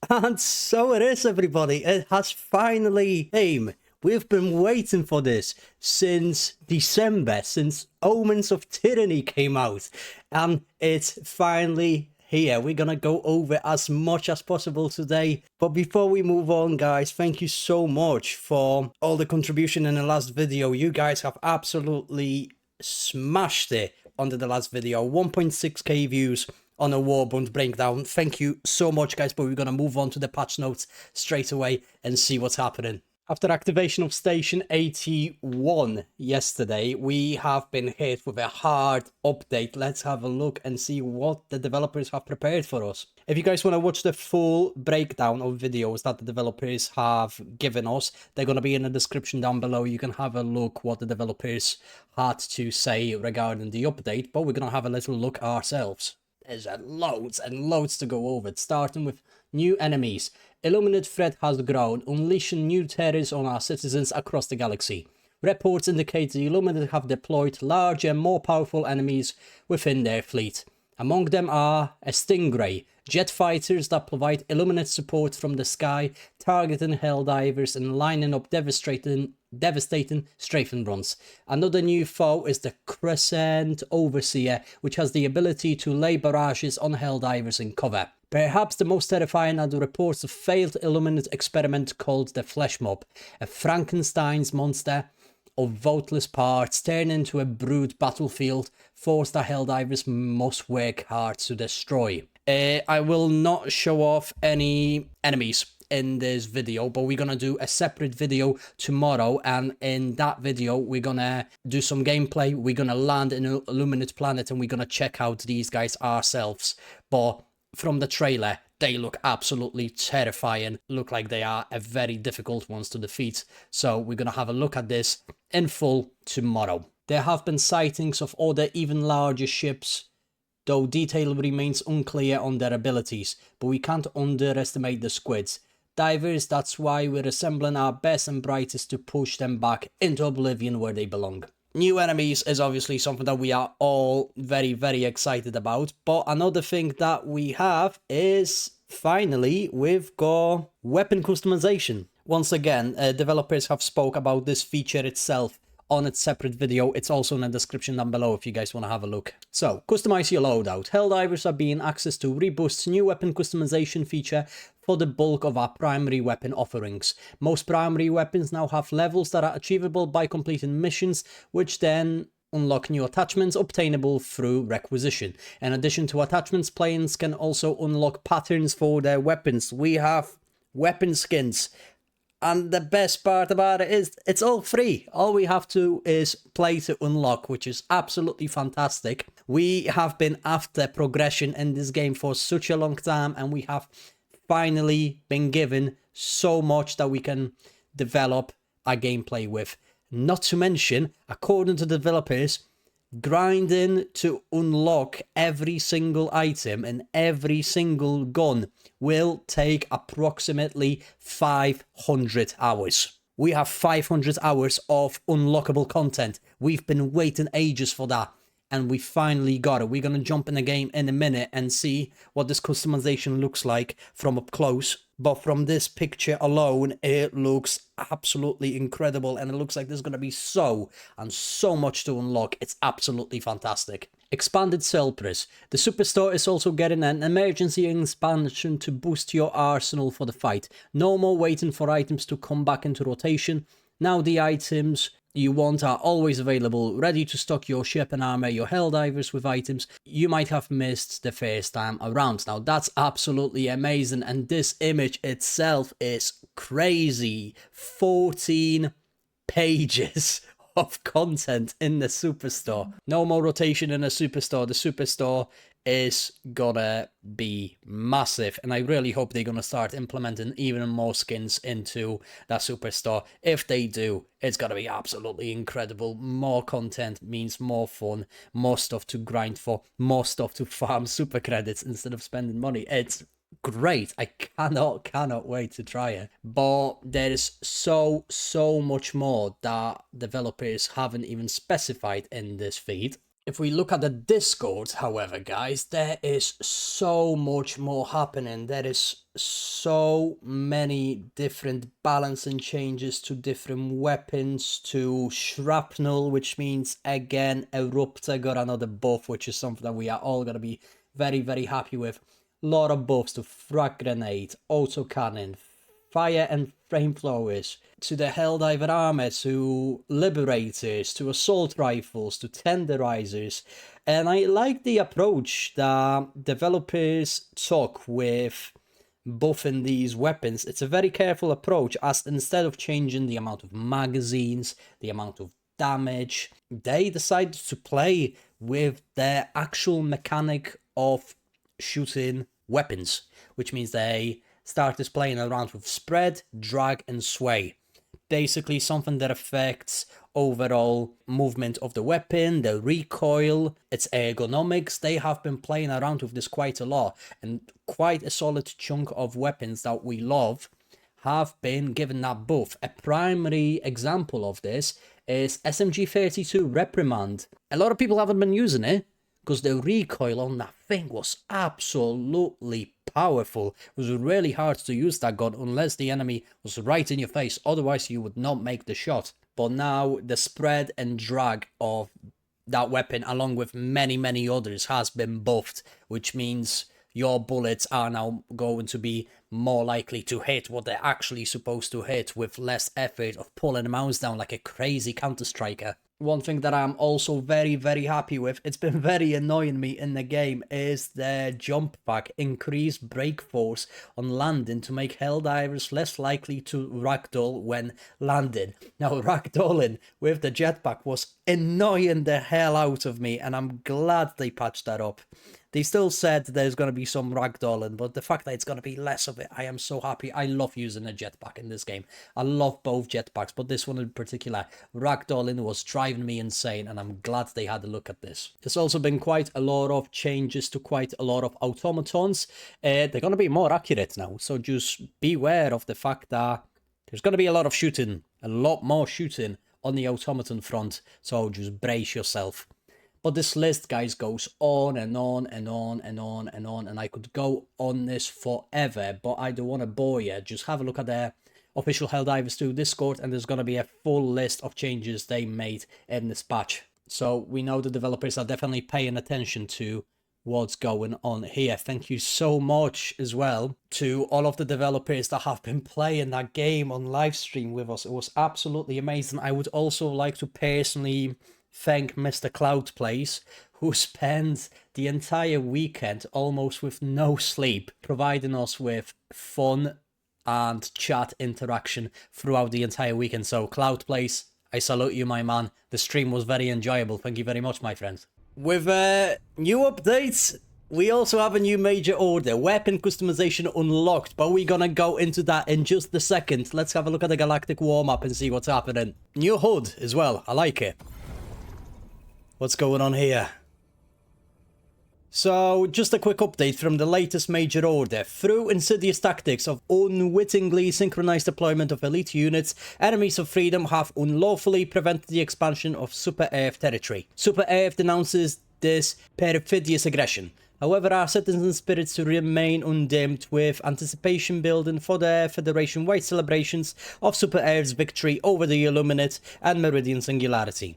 And so it is, everybody. It has finally came. We've been waiting for this since December, since Omens of Tyranny came out. And it's finally here. We're gonna go over as much as possible today. But before we move on, guys, thank you so much for all the contribution in the last video. You guys have absolutely smashed it under the last video. 1.6k views on a Warband breakdown. Thank you so much, guys, but we're going to move on to the patch notes straight away and see what's happening. After activation of Station 81 yesterday, we have been hit with a hard update. Let's have a look and see what the developers have prepared for us. If you guys want to watch the full breakdown of videos that the developers have given us, they're going to be in the description down below. You can have a look what the developers had to say regarding the update, but we're going to have a little look ourselves. There's loads and loads to go over, starting with new enemies. Illuminate threat has grown, unleashing new terrors on our citizens across the galaxy. Reports indicate the Illuminate have deployed larger, more powerful enemies within their fleet. Among them are a Stingray, jet fighters that provide Illuminate support from the sky, targeting Helldivers and lining up devastating strafing runs. Another new foe is the Crescent Overseer, which has the ability to lay barrages on Helldivers in cover. Perhaps the most terrifying are the reports of failed Illuminate experiment called the Flesh Mob, a Frankenstein's monster of voteless parts turned into a brute battlefield, force that Helldivers must work hard to destroy. I will not show off any enemies in this video, but we're gonna do a separate video tomorrow, and in that video we're gonna do some gameplay. We're gonna land in an Illuminate planet and we're gonna check out these guys ourselves. But from the trailer, they look absolutely terrifying, look like they are a very difficult ones to defeat. So we're gonna have a look at this in full tomorrow. There have been sightings of other even larger ships, though detail remains unclear on their abilities, but we can't underestimate the squids. Divers, that's why we're assembling our best and brightest to push them back into oblivion where they belong. New enemies is obviously something that we are all very, very excited about, but another thing that we have is finally we've got weapon customization. Once again, developers have spoke about this feature itself on its separate video. It's also in the description down below if you guys want to have a look. So, customize your loadout. Helldivers are being access to Reboost's new weapon customization feature for the bulk of our primary weapon offerings. Most primary weapons now have levels that are achievable by completing missions, which then unlock new attachments obtainable through requisition. In addition to attachments, players can also unlock patterns for their weapons. We have weapon skins. And the best part about it is it's all free. All we have to is play to unlock, which is absolutely fantastic. We have been after progression in this game for such a long time, and we have finally been given so much that we can develop our gameplay with. Not to mention, according to developers, grinding to unlock every single item and every single gun will take approximately 500 hours. We have 500 hours of unlockable content. We've been waiting ages for that, and we finally got it. We're gonna jump in the game in a minute and see what this customization looks like from up close. But from this picture alone, it looks absolutely incredible, and it looks like there's going to be so much to unlock. It's absolutely fantastic. Expanded sell price. The Superstore is also getting an emergency expansion to boost your arsenal for the fight. No more waiting for items to come back into rotation. Now the items you want are always available, ready to stock your ship and armor your Helldivers with items you might have missed the first time around. Now that's absolutely amazing, and this image itself is crazy. 14 pages of content in the Superstore. No more rotation in the Superstore. The Superstore is gonna be massive, and I really hope they're gonna start implementing even more skins into that Superstore. If they do, it's gonna be absolutely incredible. More content means more fun, more stuff to grind for, more stuff to farm super credits instead of spending money. It's great. I cannot wait to try it. But there is so much more that developers haven't even specified in this feed. If we look at the Discord, however, guys, there is so much more happening. There is so many different balancing changes to different weapons, to shrapnel, which means, again, Eruptor got another buff, which is something that we are all going to be very, very happy with. Lot of buffs to frag grenade, autocannon, fire and flamethrowers, to the Helldiver armor, to liberators, to assault rifles, to tenderizers. And I like the approach that developers took with buffing these weapons. It's a very careful approach, as instead of changing the amount of magazines, the amount of damage, they decided to play with the actual mechanic of shooting weapons, which means they started playing around with spread, drag, and sway. Basically something that affects overall movement of the weapon, the recoil, its ergonomics. They have been playing around with this quite a lot, and quite a solid chunk of weapons that we love have been given that buff. A primary example of this is SMG32 Reprimand. A lot of people haven't been using it because the recoil on that thing was absolutely powerful. It was really hard to use that gun unless the enemy was right in your face, otherwise you would not make the shot. But now the spread and drag of that weapon, along with many others, has been buffed, which means your bullets are now going to be more likely to hit what they're actually supposed to hit, with less effort of pulling the mouse down like a crazy counter-striker. One thing that I'm also very happy with, it's been very annoying me in the game, is the jump pack increase brake force on landing to make Helldivers less likely to ragdoll when landing. Now, ragdolling with the jetpack was annoying the hell out of me, and I'm glad they patched that up. They still said there's going to be some ragdolling, but the fact that it's going to be less of it, I am so happy. I love using a jetpack in this game. I love both jetpacks, but this one in particular, ragdolling, was driving me insane, and I'm glad they had a look at this. There's also been quite a lot of changes to quite a lot of automatons. They're going to be more accurate now, so just beware of the fact that there's going to be a lot of shooting, a lot more shooting on the automaton front, so just brace yourself. But this list, guys, goes on and on and on and on and on, and I could go on this forever, but I don't want to bore you. Just have a look at their official Helldivers 2 Discord, and there's going to be a full list of changes they made in this patch. So we know the developers are definitely paying attention to what's going on here. Thank you so much as well to all of the developers that have been playing that game on live stream with us. It was absolutely amazing. I would also like to personally thank Mr. Cloudplays, who spent the entire weekend almost with no sleep, providing us with fun and chat interaction throughout the entire weekend. So Cloudplays, I salute you, my man. The stream was very enjoyable. Thank you very much, my friend. With new updates, we also have a new major order. Weapon customization unlocked, but we're gonna go into that in just a second. Let's have a look at the Galactic warm-up and see what's happening. New HUD as well. I like it. What's going on here? So, just a quick update from the latest major order. Through insidious tactics of unwittingly synchronized deployment of elite units, enemies of freedom have unlawfully prevented the expansion of Super Earth territory. Super Earth denounces this perfidious aggression. However, our citizen spirits to remain undimmed, with anticipation building for the Federation-wide celebrations of Super Earth's victory over the Illuminate and Meridian Singularity.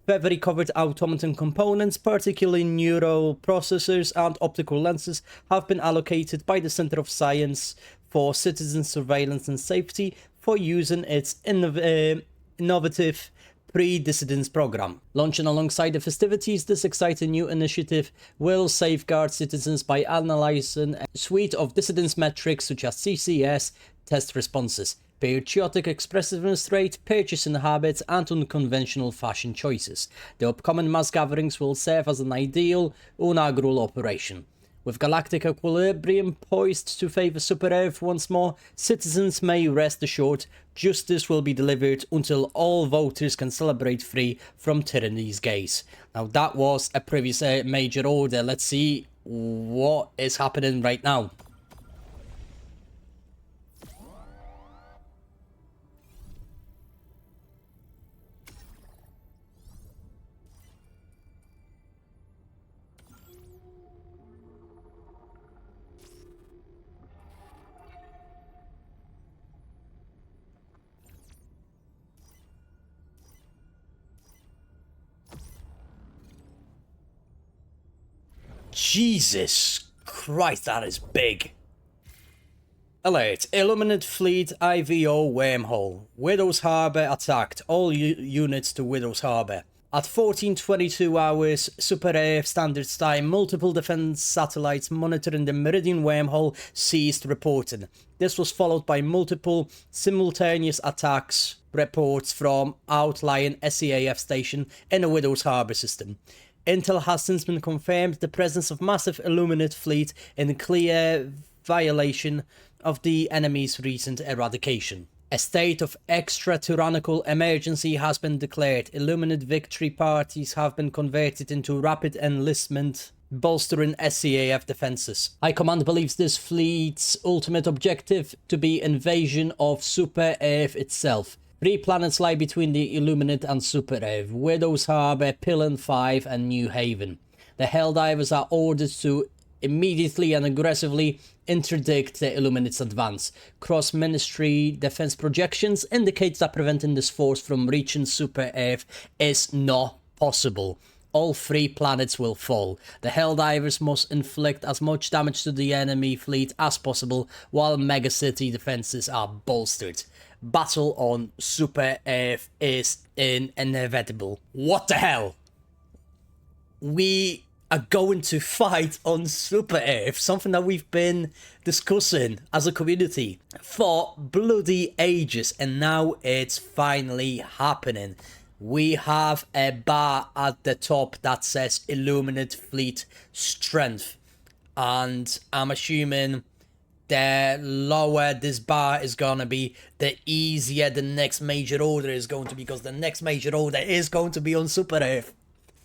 Feathery covered automaton components, particularly neural processors and optical lenses, have been allocated by the Center of Science for Citizen Surveillance and Safety for use in its innovative pre-dissidence program. Launching alongside the festivities, this exciting new initiative will safeguard citizens by analyzing a suite of dissidence metrics such as CCS, test responses, patriotic expressiveness rate, purchasing habits, and unconventional fashion choices. The upcoming mass gatherings will serve as an ideal inaugural operation. With galactic equilibrium poised to favor Super Earth once more, citizens may rest assured justice will be delivered until all voters can celebrate free from tyranny's gaze. Now that was a previous major order. Let's see what is happening right now. Jesus Christ, that is big. Alert, Illuminate Fleet IVO wormhole. Widow's Harbour attacked. All units to Widow's Harbour. At 14:22 hours, Super AF Standard Time, multiple defense satellites monitoring the Meridian wormhole ceased reporting. This was followed by multiple simultaneous attacks reports from outlying SEAF station in the Widow's Harbour system. Intel has since been confirmed the presence of massive Illuminate fleet in clear violation of the enemy's recent eradication. A state of extra-tyrannical emergency has been declared. Illuminate victory parties have been converted into rapid enlistment, bolstering SCAF defenses. High Command believes this fleet's ultimate objective to be invasion of Super Earth itself. 3 planets lie between the Illuminate and Super Earth: Widow's Harbour, Pillon 5 and New Haven. The Helldivers are ordered to immediately and aggressively interdict the Illuminate's advance. Cross-ministry defense projections indicate that preventing this force from reaching Super Earth is not possible. All 3 planets will fall. The Helldivers must inflict as much damage to the enemy fleet as possible while megacity defenses are bolstered. Battle on Super Earth is inevitable. What the hell? We are going to fight on Super Earth, something that we've been discussing as a community for bloody ages, and now it's finally happening. We have a bar at the top that says Illuminate Fleet Strength, and I'm assuming the lower this bar is gonna be, the easier the next major order is going to be, because the next major order is going to be on Super Earth.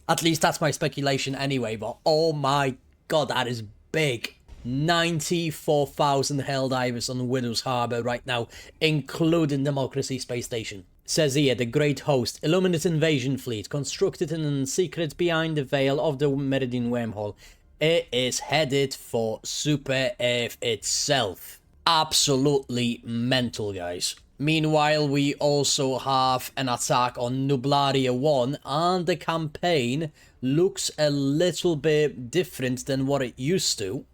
At least that's my speculation anyway, but oh my god, that is big. 94,000 Helldivers on Widow's Harbour right now, including Democracy Space Station. Says here, the Great Host, Illuminate Invasion Fleet, constructed in secret behind the veil of the Meridian Wormhole. It is headed for Super Earth itself. Absolutely mental, guys. Meanwhile, we also have an attack on Nublaria 1, and the campaign looks a little bit different than what it used to.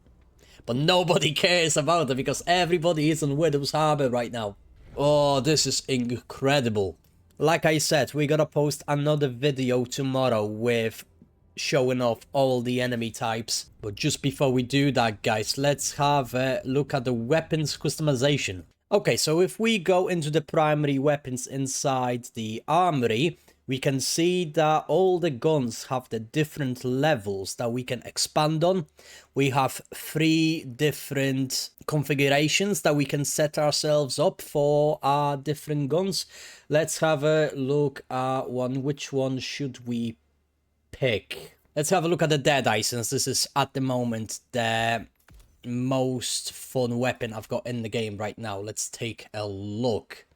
But nobody cares about it because everybody is in Widow's Harbour right now. Oh, this is incredible. Like I said, we're gonna post another video tomorrow with showing off all the enemy types. But just before we do that, guys, let's have a look at the weapons customization. Okay, so if we go into the primary weapons inside the armory, we can see that all the guns have the different levels that we can expand on. We have 3 different configurations that we can set ourselves up for our different guns. Let's have a look at one. Which one should we pick? Let's have a look at the Deadeye, since this is at the moment the most fun weapon I've got in the game right now. Let's take a look.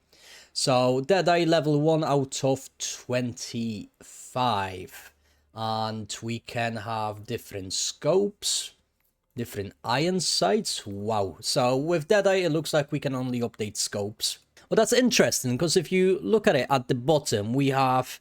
So Deadeye level 1 out of 25, and we can have different scopes, different iron sights. Wow. So with Deadeye it looks like we can only update scopes. Well, that's interesting, because if you look at it at the bottom, we have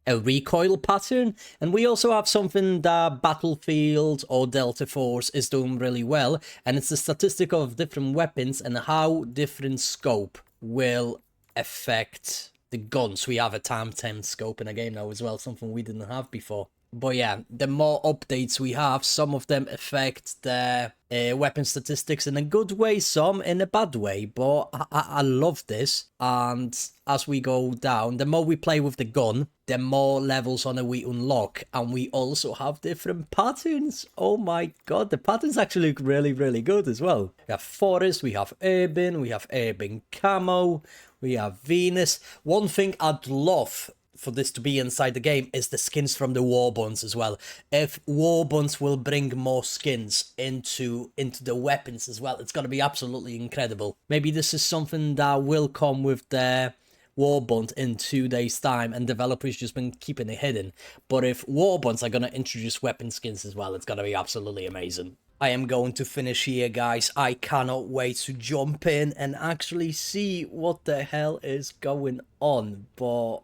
a recoil pattern, and we also have something that Battlefield or Delta Force is doing really well, and it's the statistic of different weapons and how different scope will affect the guns. We have a time 10 scope in a game now as well, something we didn't have before. But yeah, the more updates we have, some of them affect the weapon statistics in a good way, some in a bad way. But I love this. And as we go down, the more we play with the gun, the more levels on it we unlock. And we also have different patterns. Oh my god, the patterns actually look really, really good as well. We have Forest, we have Urban, we have Urban Camo, we have Venus. One thing I'd love for this to be inside the game is the skins from the Warbuns as well. If Warbuns will bring more skins into the weapons as well, it's going to be absolutely incredible. Maybe this is something that will come with the Warbund in 2 days time, and developers just been keeping it hidden. But if Warbunds are going to introduce weapon skins as well, it's going to be absolutely amazing. I am going to finish here, guys. I cannot wait to jump in and actually see what the hell is going on. But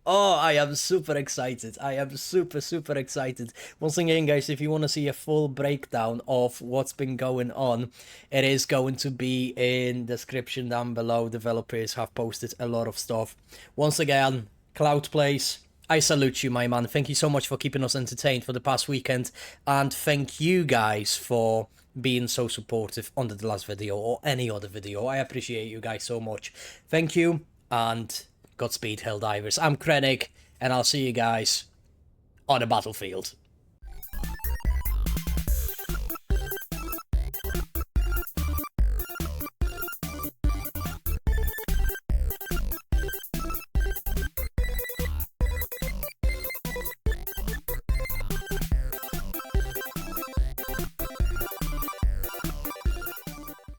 Oh, I am super excited. I am super, super excited. Once again, guys, if you want to see a full breakdown of what's been going on, it is going to be in description down below. Developers have posted a lot of stuff. Once again, Cloud Place, I salute you, my man. Thank you so much for keeping us entertained for the past weekend. And thank you guys for being so supportive on the last video or any other video. I appreciate you guys so much. Thank you, and Godspeed, Helldivers. I'm Krennic, and I'll see you guys on the battlefield.